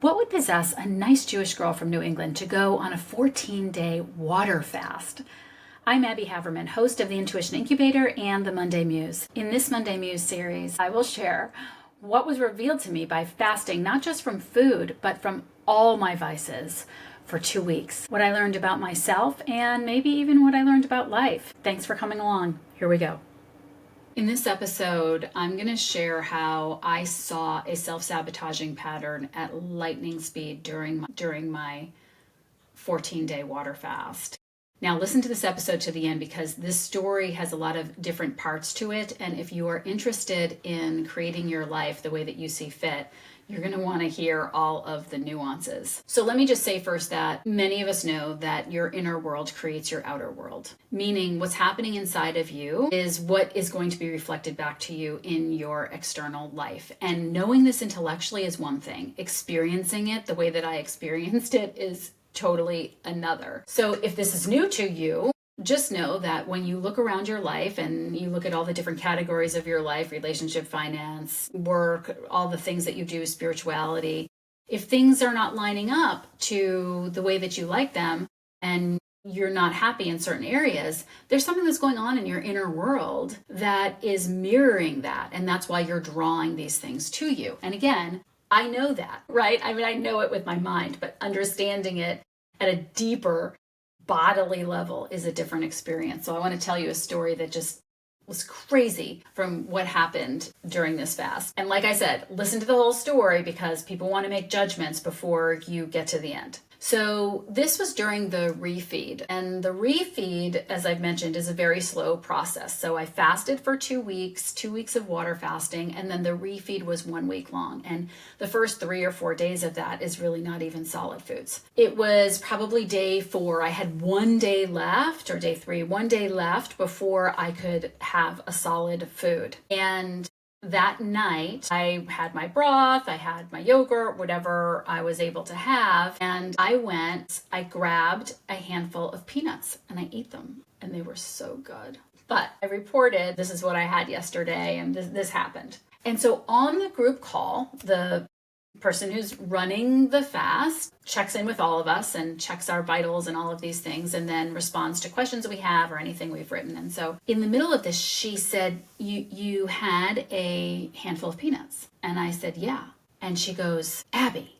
What would possess a nice Jewish girl from New England to go on a 14-day water fast? I'm Abby Haverman, host of the Intuition Incubator and the Monday Muse. In this Monday Muse series, I will share what was revealed to me by fasting, not just from food, but from all my vices for 2 weeks. What I learned about myself and maybe even what I learned about life. Thanks for coming along. Here we go. In this episode, I'm going to share how I saw a self-sabotaging pattern at lightning speed during my 14-day water fast. Now, listen to this episode to the end because this story has a lot of different parts to it. And if you are interested in creating your life the way that you see fit, you're going to want to hear all of the nuances. So let me just say first that many of us know that your inner world creates your outer world, meaning what's happening inside of you is what is going to be reflected back to you in your external life. And knowing this intellectually is one thing. Experiencing it the way that I experienced it is totally another. So if this is new to you, just know that when you look around your life and you look at all the different categories of your life, relationship, finance, work, all the things that you do, spirituality, if things are not lining up to the way that you like them and you're not happy in certain areas, there's something that's going on in your inner world that is mirroring that. And that's why you're drawing these things to you. And again, I know that, right? I mean, I know it with my mind, but understanding it at a deeper bodily level is a different experience. So I want to tell you a story that just was crazy from what happened during this fast. And like I said, listen to the whole story because people want to make judgments before you get to the end. So this was during the refeed, and the refeed, as I've mentioned, is a very slow process. So I fasted for 2 weeks, 2 weeks of water fasting, and then the refeed was 1 week long. And the first 3 or 4 days of that is really not even solid foods. It was probably day 4. I had 1 day left, or day 3, 1 day left before I could have a solid food. And that night, I had my broth, I had my yogurt, whatever I was able to have, and I grabbed a handful of peanuts and I ate them, and they were so good. But I reported, this is what I had yesterday, and this happened. And so on the group call, the person who's running the fast checks in with all of us and checks our vitals and all of these things, and then responds to questions that we have or anything we've written. And so in the middle of this, she said, you had a handful of peanuts. And I said, yeah. And she goes, Abby.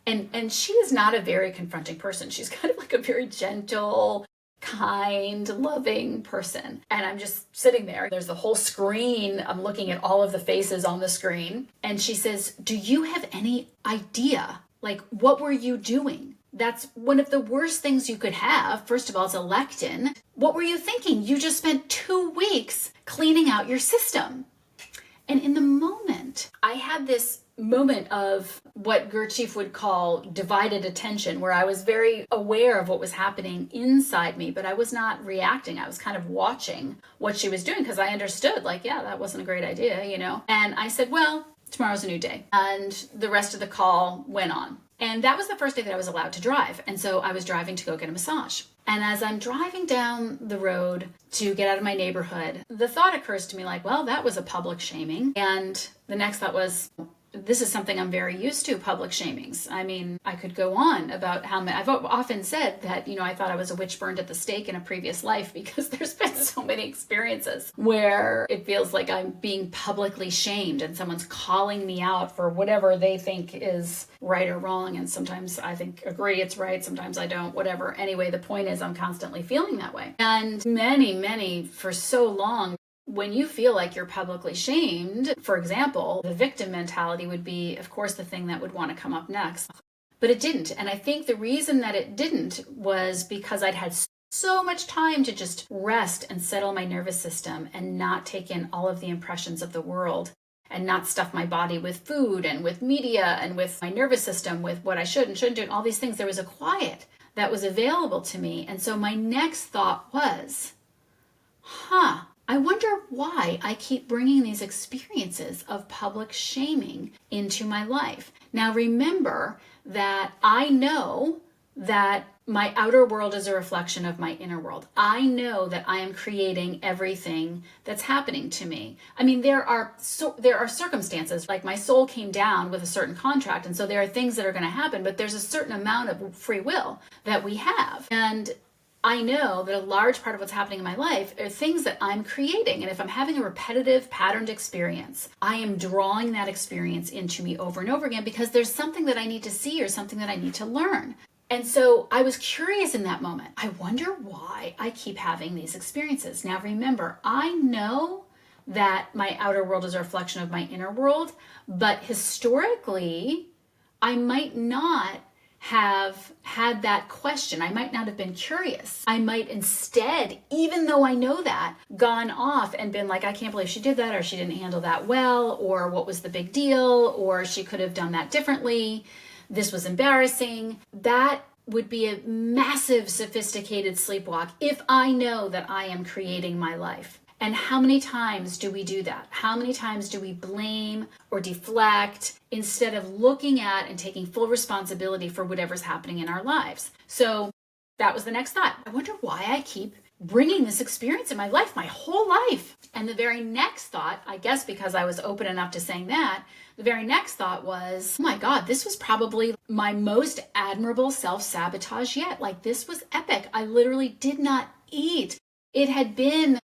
And she is not a very confronting person. She's kind of like a very gentle, kind, loving person. And I'm just sitting there. There's the whole screen. I'm looking at all of the faces on the screen. And she says, do you have any idea? Like, what were you doing? That's one of the worst things you could have. First of all, it's a lectin. What were you thinking? You just spent 2 weeks cleaning out your system. And in the moment, I had this moment of what Gurdjieff would call divided attention, where I was very aware of what was happening inside me, but I was not reacting. I was kind of watching what she was doing because I understood, like, yeah, that wasn't a great idea, you know? And I said, well, tomorrow's a new day. And the rest of the call went on. And that was the first day that I was allowed to drive. And so I was driving to go get a massage. And as I'm driving down the road to get out of my neighborhood, the thought occurs to me like, well, that was a public shaming. And the next thought was, this is something I'm very used to, public shamings. I mean, I could go on about how many, I've often said that, you know, I thought I was a witch burned at the stake in a previous life because there's been so many experiences where it feels like I'm being publicly shamed and someone's calling me out for whatever they think is right or wrong. And sometimes I agree it's right. Sometimes I don't, whatever. Anyway, the point is I'm constantly feeling that way. And many, for so long, when you feel like you're publicly shamed, for example, the victim mentality would be, of course, the thing that would want to come up next. But it didn't. And I think the reason that it didn't was because I'd had so much time to just rest and settle my nervous system and not take in all of the impressions of the world and not stuff my body with food and with media and with my nervous system with what I should and shouldn't do and all these things. There was a quiet that was available to me. And so my next thought was, I wonder why I keep bringing these experiences of public shaming into my life. Now remember that I know that my outer world is a reflection of my inner world. I know that I am creating everything that's happening to me. I mean, there are circumstances, like my soul came down with a certain contract, and so there are things that are going to happen, but there's a certain amount of free will that we have. And I know that a large part of what's happening in my life are things that I'm creating. And if I'm having a repetitive, patterned experience, I am drawing that experience into me over and over again because there's something that I need to see or something that I need to learn. And so I was curious in that moment. I wonder why I keep having these experiences. Now remember, I know that my outer world is a reflection of my inner world, but historically, I might not have had that question. I might not have been curious. I might instead, even though I know that, gone off and been like, I can't believe she did that, or she didn't handle that well, or what was the big deal, or she could have done that differently. This was embarrassing. That would be a massive, sophisticated sleepwalk if I know that I am creating my life. And how many times do we do that? How many times do we blame or deflect instead of looking at and taking full responsibility for whatever's happening in our lives? So that was the next thought. I wonder why I keep bringing this experience in my life, my whole life. And the very next thought, I guess because I was open enough to saying that, the very next thought was, oh my God, this was probably my most admirable self-sabotage yet. Like, this was epic. I literally did not eat. It had been,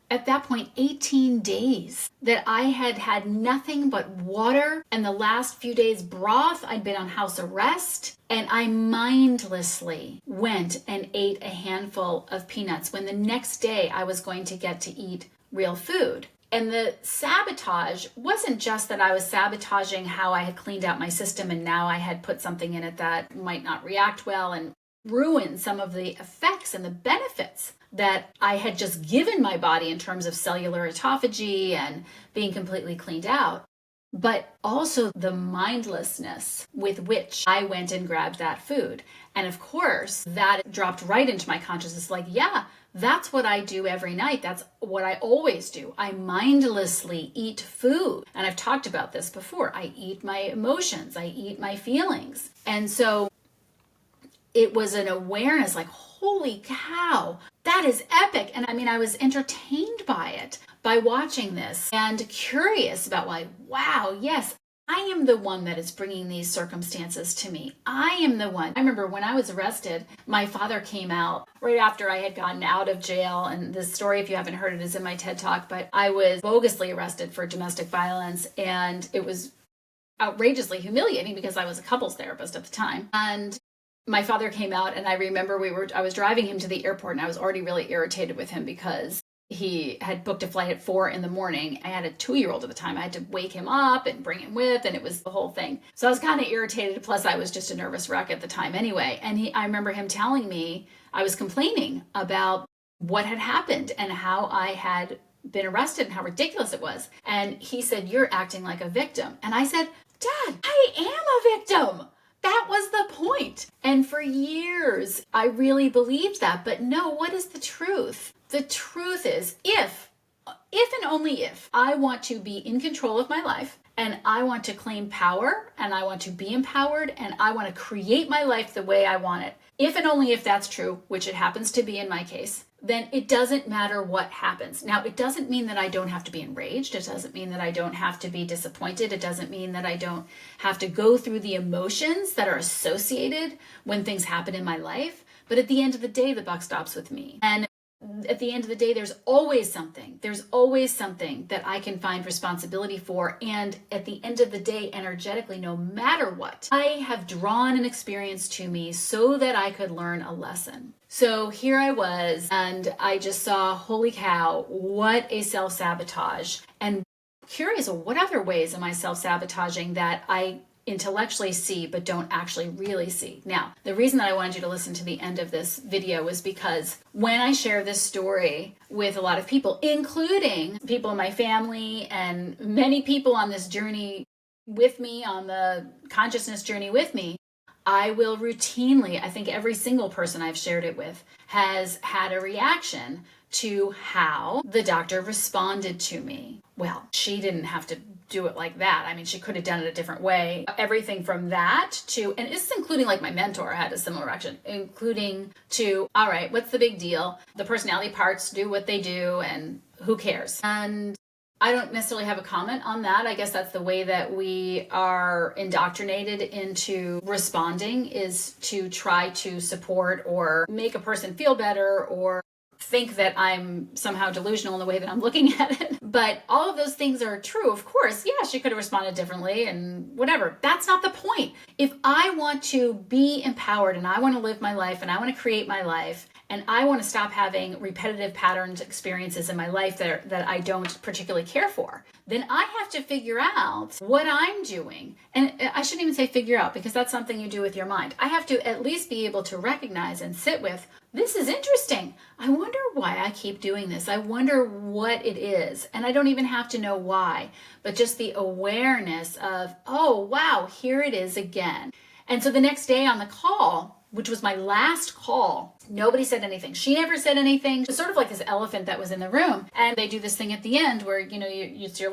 at that point, 18 days that I had had nothing but water, and the last few days broth. I'd been on house arrest, and I mindlessly went and ate a handful of peanuts when the next day I was going to get to eat real food. And the sabotage wasn't just that I was sabotaging how I had cleaned out my system and now I had put something in it that might not react well and ruin some of the effects and the benefits that I had just given my body in terms of cellular autophagy and being completely cleaned out, but also the mindlessness with which I went and grabbed that food. And of course, that dropped right into my consciousness, like, yeah, that's what I do every night. That's what I always do. I mindlessly eat food. And I've talked about this before. I eat my emotions. I eat my feelings. And so it was an awareness like, holy cow, that is epic. And I mean, I was entertained by it, by watching this and curious about like, wow, yes, I am the one that is bringing these circumstances to me. I am the one. I remember when I was arrested, my father came out right after I had gotten out of jail. And this story, if you haven't heard it, is in my TED Talk, but I was bogusly arrested for domestic violence. And it was outrageously humiliating because I was a couples therapist at the time. And my father came out, and I remember I was driving him to the airport, and I was already really irritated with him because he had booked a flight at 4 a.m. I had a 2-year-old at the time. I had to wake him up and bring him with, and it was the whole thing. So I was kind of irritated. Plus, I was just a nervous wreck at the time anyway. And I remember him telling me, I was complaining about what had happened and how I had been arrested and how ridiculous it was. And he said, "You're acting like a victim." And I said, "Dad, I am a victim. That was the point." And for years, I really believed that. But no, what is the truth? The truth is, if and only if I want to be in control of my life, and I want to claim power, and I want to be empowered, and I want to create my life the way I want it, if and only if that's true, which it happens to be in my case, then it doesn't matter what happens. Now, it doesn't mean that I don't have to be enraged. It doesn't mean that I don't have to be disappointed. It doesn't mean that I don't have to go through the emotions that are associated when things happen in my life. But at the end of the day, the buck stops with me. And at the end of the day, there's always something that I can find responsibility for. And at the end of the day, energetically, no matter what, I have drawn an experience to me so that I could learn a lesson. So here I was, and I just saw, holy cow, what a self-sabotage. And curious, what other ways am I self-sabotaging that I intellectually see but don't actually really see? Now, the reason that I wanted you to listen to the end of this video was because when I share this story with a lot of people, including people in my family and many people on this journey with me, on the consciousness journey with me, I will routinely, I think every single person I've shared it with has had a reaction to how the doctor responded to me. Well, she didn't have to do it like that. I mean, she could have done it a different way. Everything from that to, and this is including like my mentor had a similar reaction, including to, all right, what's the big deal? The personality parts do what they do and who cares? And I don't necessarily have a comment on that. I guess that's the way that we are indoctrinated into responding, is to try to support or make a person feel better or think that I'm somehow delusional in the way that I'm looking at it. But all of those things are true, of course. Yeah, she could have responded differently and whatever. That's not the point. If I want to be empowered and I want to live my life and I want to create my life, and I want to stop having repetitive patterns, experiences in my life that I don't particularly care for, then I have to figure out what I'm doing. And I shouldn't even say figure out, because that's something you do with your mind. I have to at least be able to recognize and sit with, this is interesting. I wonder why I keep doing this. I wonder what it is. And I don't even have to know why, but just the awareness of, oh, wow, here it is again. And so the next day on the call, which was my last call, nobody said anything. She never said anything. It was sort of like this elephant that was in the room. And they do this thing at the end where, it's your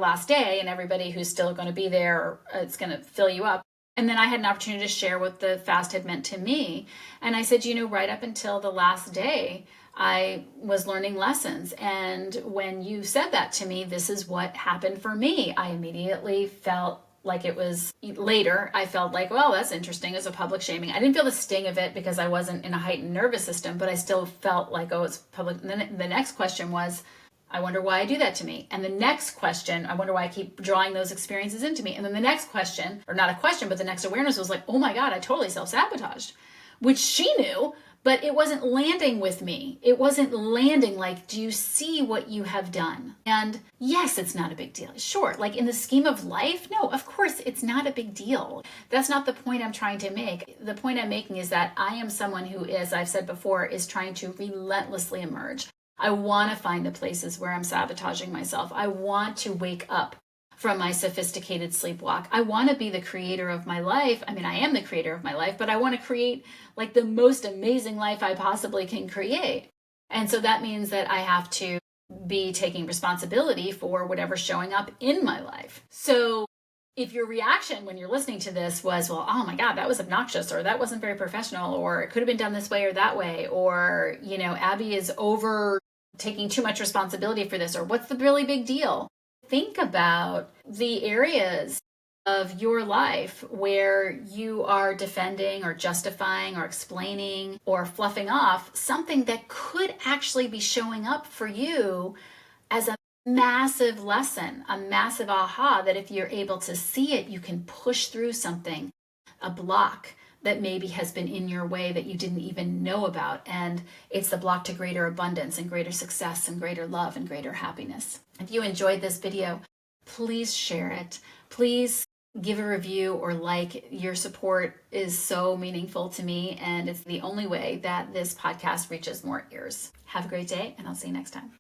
last day and everybody who's still going to be there, it's going to fill you up. And then I had an opportunity to share what the fast had meant to me. And I said, right up until the last day, I was learning lessons. And when you said that to me, this is what happened for me. I immediately felt like it was later, I felt like, well, that's interesting as a public shaming. I didn't feel the sting of it because I wasn't in a heightened nervous system, but I still felt like, oh, it's public. And then the next question was, I wonder why I do that to me. And the next question, I wonder why I keep drawing those experiences into me. And then the next question, or not a question, but the next awareness was like, oh my God, I totally self-sabotaged, which she knew, but it wasn't landing with me. It wasn't landing like, do you see what you have done? And yes, it's not a big deal. Sure, like in the scheme of life, no, of course, it's not a big deal. That's not the point I'm trying to make. The point I'm making is that I am someone who, as I've said before, is trying to relentlessly emerge. I want to find the places where I'm sabotaging myself. I want to wake up from my sophisticated sleepwalk. I want to be the creator of my life. I mean, I am the creator of my life, but I want to create like the most amazing life I possibly can create. And so that means that I have to be taking responsibility for whatever's showing up in my life. So if your reaction when you're listening to this was, well, oh my God, that was obnoxious, or that wasn't very professional, or it could have been done this way or that way, or, Abby is over taking too much responsibility for this, or what's the really big deal? Think about the areas of your life where you are defending or justifying or explaining or fluffing off something that could actually be showing up for you as a massive lesson, a massive aha, that if you're able to see it, you can push through something, a block that maybe has been in your way that you didn't even know about. And it's the block to greater abundance and greater success and greater love and greater happiness. If you enjoyed this video, please share it. Please give a review or like. Your support is so meaningful to me, and it's the only way that this podcast reaches more ears. Have a great day, and I'll see you next time.